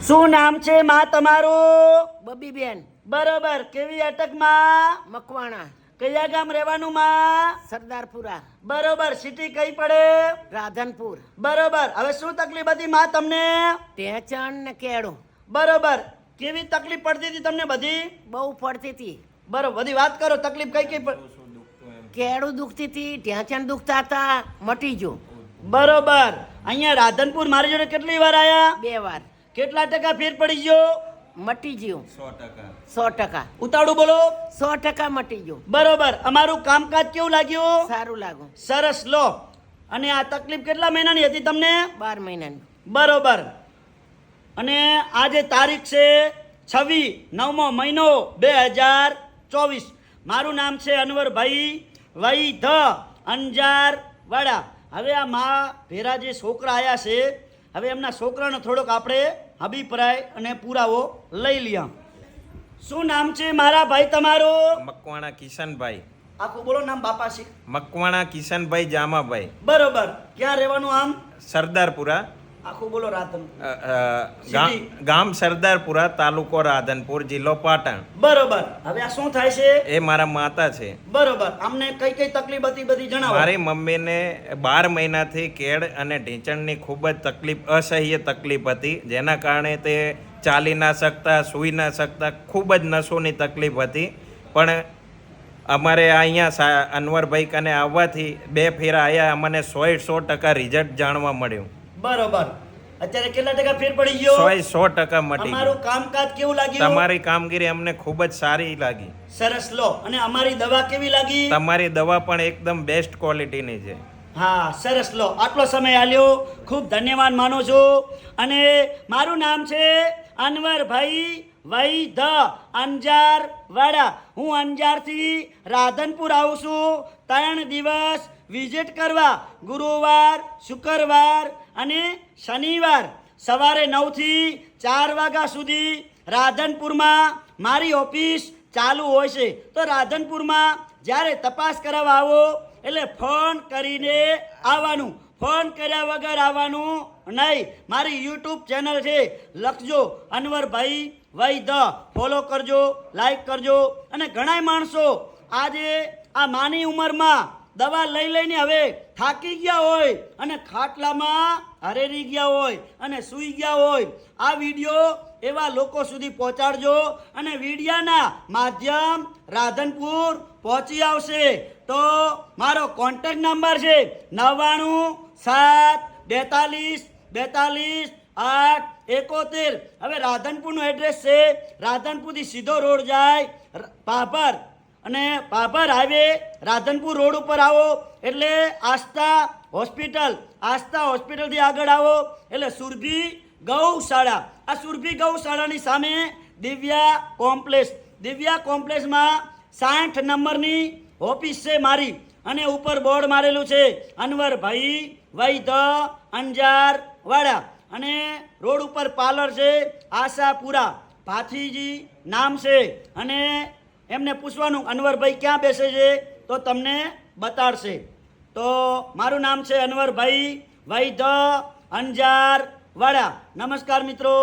શું નામ છે માં તમારું? બબીબેન બરોબર. કેવી અટકમાં? મકવાણા કયા ગામ રહેવાનું માં? સરદારપુરા બરોબર. સિટી કઈ પડે? રાધનપુર બરોબર. હવે શું તકલીફ હતી માં તમને? ટેચણ ને કેળું બરોબર. કેવી તકલીફ પડતી હતી તમને બધી? બહુ પડતી હતી. બરોબર. બધી વાત કરો. તકલીફ કઈ કઈ કેળું દુખતી હતી, ટેચણ દુખતા હતા, મટી ગયું. બરોબર. અહીંયા રાધનપુર મારી જોડે કેટલી વાર આયા? 2 વાર. કેટલા ટકા ફેર પડી ગયો? મટી ગયું 100%. ઉતાવળું બોલો. 100% મટી ગયું. બરોબર. અમારું કામકાજ કેવું લાગ્યું? સારું લાગુ. સરસ. લો. અને આ તકલીફ કેટલા મહિનાની હતી તમને? 12 મહિનાની. બરોબર. અને આજે તારીખ છે 26/9 મહિનો 2024. મારું નામ છે અનવરભાઈ વૈધ અંજાર વાડા. હવે આ મા ભેરા જે છોકરા આવ્યા છે, હવે એમના છોકરાનો થોડોક આપણે અભિપ્રાય અને પુરાવો લઈ લઈએ. શું નામ છે મારા ભાઈ તમારું? મકવાણા કિશનભાઈ. આખું બોલો નામ બાપા છે. મકવાણા કિશનભાઈ જામાભાઈ. બરોબર. ક્યાં રહેવાનું આમ? સરદારપુરા. આખું બોલો. રાધનપુર. ગામ સરદારપુરા, તાલુકો રાધનપુર, જિલ્લો પાટણ. બરોબર. હવે આ શું થાય છે? એ મારા માતા છે. બરોબર. અમને કઈ કઈ તકલીફ હતી બધી જણાવો. મારી મમ્મીને 12 મહિનાથી કેળ અને ઢીંચણની ખૂબ જ તકલીફ, અસહ્ય તકલીફ હતી, જેના કારણે તે ચાલી ના શકતા, સૂઈ ના શકતા, ખૂબ જ નસોની તકલીફ હતી. પણ અમારે અહીંયા અનવરભાઈ કને આવવાથી 2 ફેરા આવ્યા, અમને 100% રિઝલ્ટ જાણવા મળ્યું. બરોબર. અત્યારે કેટલા ટકા ફેર પડી ગયો? 100% મટી અમારું ગયું. કામકાજ કેવું લાગ્યું? તમારી કામગીરી અમને ખૂબ જ સારી લાગી. સરસ. લો. અને અમારી દવા કેવી લાગી? તમારી દવા પણ એકદમ બેસ્ટ ક્વોલિટીની છે. હા, સરસ. લો. આટલો સમય આલ્યો, ખૂબ ધન્યવાદ માનું છું. અને મારું નામ છે અનવરભાઈ વૈધ અંજાર વાડા. હું અંજારથી રાધનપુર આવું છું 3 દિવસ વિઝિટ કરવા. ગુરુવાર, શુક્રવાર અને શનિવાર સવારે 9 થી 4 વાગ્યા સુધી રાધનપુરમાં મારી ઓફિસ ચાલુ હોય છે. તો રાધનપુરમાં જ્યારે તપાસ કરાવવા આવો એટલે ફોન કરીને આવવાનું. ફોન કર્યા વગર આવવાનું નહીં. મારી યુટ્યુબ ચેનલ છે, લખજો અનવરભાઈ વૈધ. ફોલો કરજો, લાઈક કરજો. અને ઘણા માણસો આજે આ નાની ઉંમરમાં દવા લઈ લઈને હવે થાકી ગયા હોય અને ખાટલામાં હરેરી ગયા હોય અને સૂઈ ગયા હોય. આ વિડીયો એવા લોકો સુધી પહોંચાડજો અને વિડીયાના માધ્યમ રાધનપુર પહોંચી આવશે. તો મારો કોન્ટેક્ટ નંબર છે 9972422871. હવે રાધનપુરનું એડ્રેસ છે, રાધનપુરથી સીધો રોડ જાય પાભર, અને પાભર હાઈવે રાધનપુર રોડ ઉપર આવો એટલે આસ્થા હોસ્પિટલથી આગળ આવો એટલે સુરભી ગૌશાળા. આ સુરભી ગૌશાળાની સામે દિવ્યા કોમ્પ્લેક્સમાં 60 નંબરની ઓફિસ છે મારી. અને ઉપર બોર્ડ મારેલું છે અનવરભાઈ વૈધ અંજાર વાડા. અને રોડ ઉપર પાર્લર છે આશાપુરા, ભાથીજી નામ છે. અને એમને પૂછવાનું અનવરભાઈ ક્યાં બેસે છે તો તમને બતાડશે. તો મારું નામ છે અનવરભાઈ વૈધ અંજાર વાડા. નમસ્કાર મિત્રો.